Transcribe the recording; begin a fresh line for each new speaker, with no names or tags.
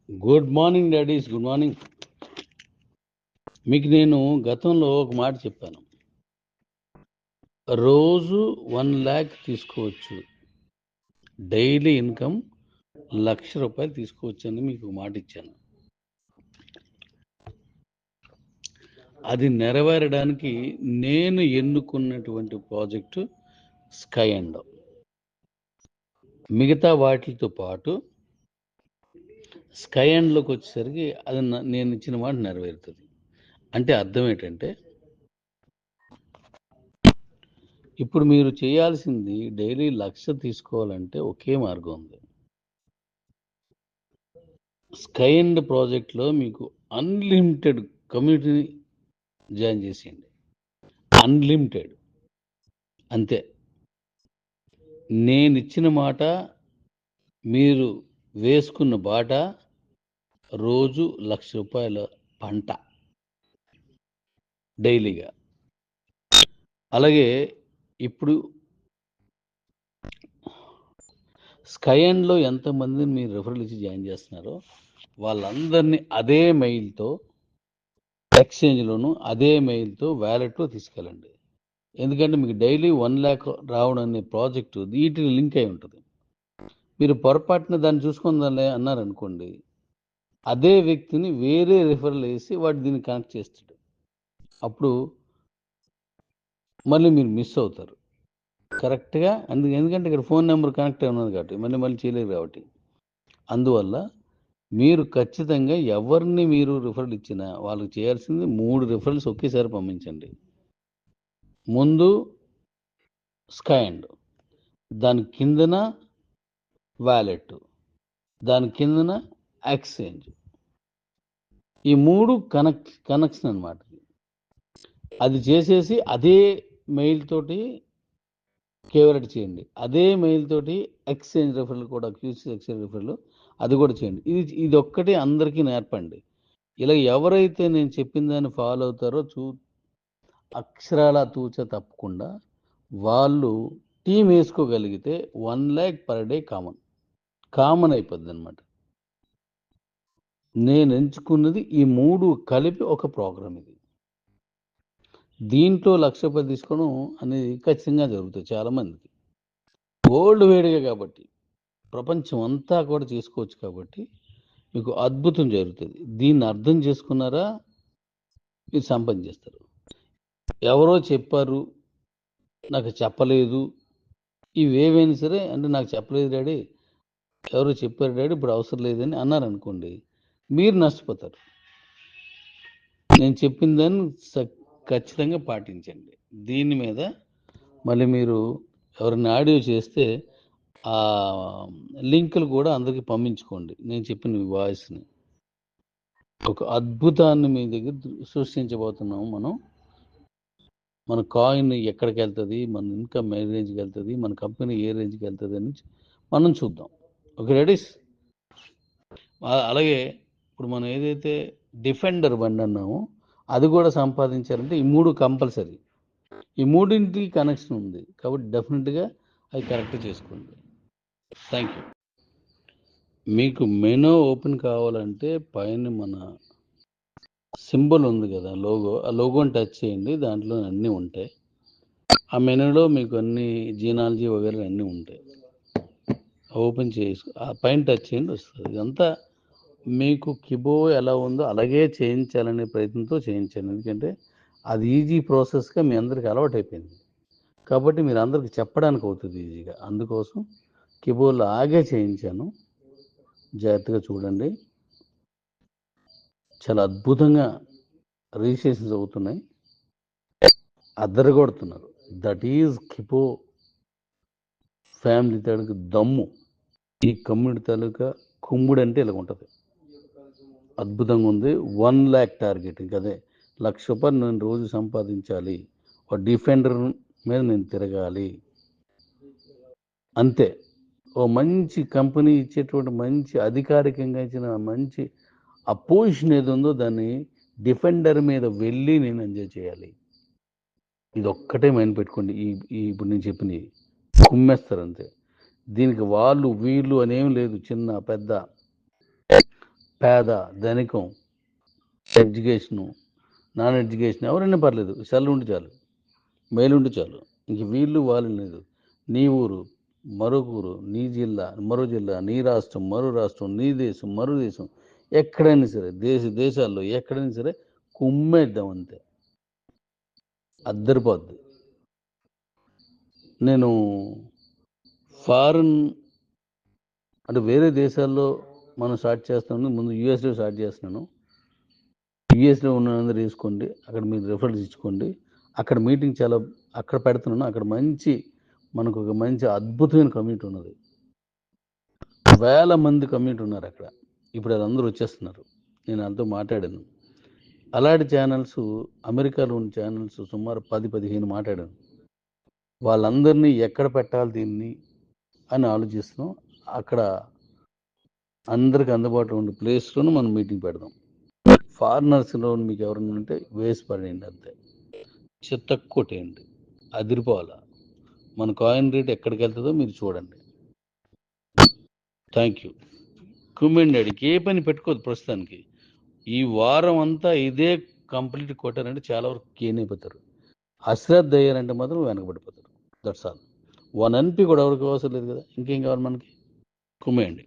Good morning daddy's, good morning. మీకు నేను గతంలో ఒక మాట చెప్పాను. రోజు 1 lakh తీసుకోవచ్చు, డైలీ ఇన్కమ్ 1,00,000 రూపాయలు తీసుకోవచ్చు అని మీకు మాట ఇచ్చాను. అది నెరవేరడానికి నేను ఎన్నుకున్నటువంటి ప్రాజెక్టు స్కై అండ్ మిగతా వాటితో పాటు స్కై అండ్లోకి వచ్చేసరికి అది నేను ఇచ్చిన మాట నెరవేరుతుంది. అంటే అర్థం ఏంటంటే, ఇప్పుడు మీరు చేయాల్సింది డైలీ 1,00,000 తీసుకోవాలంటే ఒకే మార్గం ఉంది. స్కై అండ్ ప్రాజెక్ట్లో మీకు అన్లిమిటెడ్ కమ్యూనిటీని జాయిన్ చేసేయండి. అన్లిమిటెడ్, అంతే. నేను ఇచ్చిన మాట, మీరు వేసుకున్న బాట, రోజు 1,00,000 రూపాయల పంట డైలీగా. అలాగే ఇప్పుడు స్కై అండ్లో ఎంతమందిని మీరు రెఫరల్ ఇచ్చి జాయిన్ చేస్తున్నారో వాళ్ళందరినీ అదే మెయిల్తో ఎక్స్చేంజ్లోను, అదే మెయిల్తో వ్యాలెట్లో తీసుకెళ్ళండి. ఎందుకంటే మీకు డైలీ 1 lakh రావడం అనే ప్రాజెక్టు వీటిని లింక్ అయి ఉంటుంది. మీరు పొరపాటున దాన్ని చూసుకుందాలే అన్నారనుకోండి, అదే వ్యక్తిని వేరే రిఫరల్ వేసి వాడు దీన్ని కనెక్ట్ చేస్తాడు. అప్పుడు మళ్ళీ మీరు మిస్ అవుతారు కరెక్ట్గా. ఎందుకంటే ఇక్కడ ఫోన్ నెంబర్ కనెక్ట్ అయి ఉన్నది కాబట్టి మళ్ళీ చేయలేరు కాబట్టి. అందువల్ల మీరు ఖచ్చితంగా ఎవరిని మీరు రిఫరల్ ఇచ్చినా వాళ్ళకి చేయాల్సింది 3 రిఫరల్స్ ఒకేసారి పంపించండి. ముందు స్కై అండ్, దాని కిందన వ్యాలెట్, దాని కిందన ఎక్స్చేంజ్. ఈ 3 కనెక్షన్ అనమాట. అది చేసేసి అదే మెయిల్ తోటి కేవలెట్ చేయండి. అదే మెయిల్ తోటి ఎక్స్చేంజ్ రిఫరల్ కూడా, క్యూసీ ఎక్స్చేంజ్ రిఫరల్ అది కూడా చేయండి. ఇది ఒక్కటే అందరికీ నేర్పండి. ఇలా ఎవరైతే నేను చెప్పిన దాన్ని ఫాలో అవుతారో అక్షరాల తూచ తప్పకుండా వాళ్ళు టీం వేసుకోగలిగితే 1 lakh per day కామన్ అయిపోద్ది అనమాట. నేను ఎంచుకున్నది ఈ 3 కలిపి ఒక ప్రోగ్రామ్. ఇది దీంట్లో 1,00,000 రూపాయలు తీసుకోవడం అనేది ఖచ్చితంగా జరుగుతుంది చాలామందికి. గోల్డ్ వేడిగా కాబట్టి ప్రపంచం అంతా కూడా చేసుకోవచ్చు కాబట్టి మీకు అద్భుతం జరుగుతుంది. దీన్ని అర్థం చేసుకున్నారా మీరు సంపాదించేస్తారు. ఎవరో చెప్పారు, నాకు చెప్పలేదు, ఇవేవైనా సరే, అంటే నాకు చెప్పలేదు డాడీ, ఎవరో చెప్పారు డాడీ, ఇప్పుడు అవసరం లేదని అన్నారనుకోండి, మీరు నష్టపోతారు. నేను చెప్పిన దాన్ని ఖచ్చితంగా పాటించండి. దీని మీద మళ్ళీ మీరు ఎవరైనా ఆడియో చేస్తే ఆ లింకులు కూడా అందరికీ పంపించుకోండి. నేను చెప్పిన వాయిస్ని. ఒక అద్భుతాన్ని మీ దగ్గర సృష్టించబోతున్నాము మనం. మన కాయిన్ ఎక్కడికి వెళ్తుంది, మన ఇన్కమ్ ఏ రేంజ్కి వెళ్తుంది, మన కంపెనీ ఏ రేంజ్కి వెళ్తుంది అని మనం చూద్దాం. Okay Redis? అలాగే ఇప్పుడు మనం ఏదైతే డిఫెండర్ బండి అన్నామో అది కూడా సంపాదించాలంటే ఈ 3 కంపల్సరీ. ఈ 3ంటికి కనెక్షన్ ఉంది కాబట్టి డెఫినెట్గా అవి కరెక్ట్ చేసుకోండి. Thank you. మీకు మెనూ ఓపెన్ కావాలంటే పైన మన సింబల్ ఉంది కదా, లోగో, ఆ లోగోని టచ్ చేయండి. దాంట్లో అన్నీ ఉంటాయి. ఆ మెనూలో మీకు అన్ని జీనాలజీ వగేరా అన్నీ ఉంటాయి. ఓపెన్ చేసి ఆ పైన టచ్ చేయండి, వస్తుంది. ఇదంతా మీకు కిబో ఎలా ఉందో అలాగే చేయించాలనే ప్రయత్నంతో చేయించాను. ఎందుకంటే అది ఈజీ ప్రాసెస్గా మీ అందరికీ అలవాటు అయిపోయింది కాబట్టి మీరు అందరికి చెప్పడానికి అవుతుంది ఈజీగా. అందుకోసం కిబోలో ఆగే చేయించాను. జాగ్రత్తగా చూడండి. చాలా అద్భుతంగా రిజిస్ట్రేషన్స్ అవుతున్నాయి, అద్దరగొడుతున్నారు. దట్ ఈజ్ కిబో ఫ్యామిలీ తాలూకా దమ్ము. ఈ కమ్యూనిటీ తాలూకా కుమ్ముడు అంటే ఇలా ఉంటుంది. అద్భుతంగా ఉంది. 1 lakh టార్గెట్. ఇంకదే 1,00,000 రూపాయలు నేను రోజు సంపాదించాలి, ఒక డిఫెండర్ మీద నేను తిరగాలి, అంతే. ఓ మంచి కంపెనీ ఇచ్చేటువంటి మంచి అధికారికంగా ఇచ్చిన మంచి ఆ పొజిషన్ ఏది ఉందో దాన్ని డిఫెండర్ మీద వెళ్ళి నేను ఎంజాయ్ చేయాలి. ఇది ఒక్కటే మైండ్ పెట్టుకోండి. ఇప్పుడు నేను చెప్పినవి కుమ్మేస్తారు అంతే. దీనికి వాళ్ళు వీళ్ళు అనేం లేదు. చిన్న పేద, ధనికం, ఎడ్యుకేషను, నాన్ ఎడ్యుకేషన్ ఎవరైనా పర్లేదు, సెల్ ఉంటే చాలు, మెయిల్ ఉంటే చాలు. ఇంక వీళ్ళు వాళ్ళు లేదు. నీ ఊరు, మరొక ఊరు, నీ జిల్లా, మరో జిల్లా, నీ రాష్ట్రం, మరో రాష్ట్రం, నీ దేశం, మరో దేశం, ఎక్కడైనా సరే, దేశాల్లో ఎక్కడైనా సరే కుమ్మేద్దాం అంతే. అద్దరిపోద్ది. నేను ఫారిన్ అంటే వేరే దేశాల్లో మనం స్టార్ట్ చేస్తున్నాను, ముందు యూఎస్లో స్టార్ట్ చేస్తున్నాను. యూఎస్లో ఉన్నందరూ తీసుకోండి, అక్కడ మీరు రెఫరెన్స్ ఇచ్చుకోండి. అక్కడ మీటింగ్ చాలా అక్కడ పెడుతున్నాను. అక్కడ మనకు ఒక మంచి అద్భుతమైన కమ్యూనిటీ ఉన్నది. వేల మంది కమ్యూనిటీ ఉన్నారు అక్కడ. ఇప్పుడు వాళ్ళందరూ వచ్చేస్తున్నారు. నేను వాళ్ళతో మాట్లాడాను. అలాంటి ఛానల్స్ అమెరికాలో ఉన్న ఛానల్స్ సుమారు 10-15 మాట్లాడాను. వాళ్ళందరినీ ఎక్కడ పెట్టాలి దీన్ని అని ఆలోచిస్తున్నాం. అక్కడ అందరికి అందుబాటులో ఉండే ప్లేస్లోనూ మనం మీటింగ్ పెడదాం. ఫారినర్స్లో మీకు ఎవరైనా ఉంటే వేసి పడేయండి అంతే, చెత్తక్కొట్టేయండి, అదిరిపోవాలా. మన కాయిన్ రేట్ ఎక్కడికి వెళ్తుందో మీరు చూడండి. Thank you. కుమ్మెండాడికి ఏ పని పెట్టుకోదు ప్రస్తుతానికి. ఈ వారం అంతా ఇదే కంప్లీట్ కొట్టారంటే చాలా వరకు గెయిన్ అయిపోతారు. అశ్రద్ధ అయ్యారంటే మాత్రం వెనకబడిపోతారు. That's all. 1 NP కూడా ఎవరికి అవసరం లేదు కదా, ఇంకేం కావాలి మనకి. కుమ్మేయండి.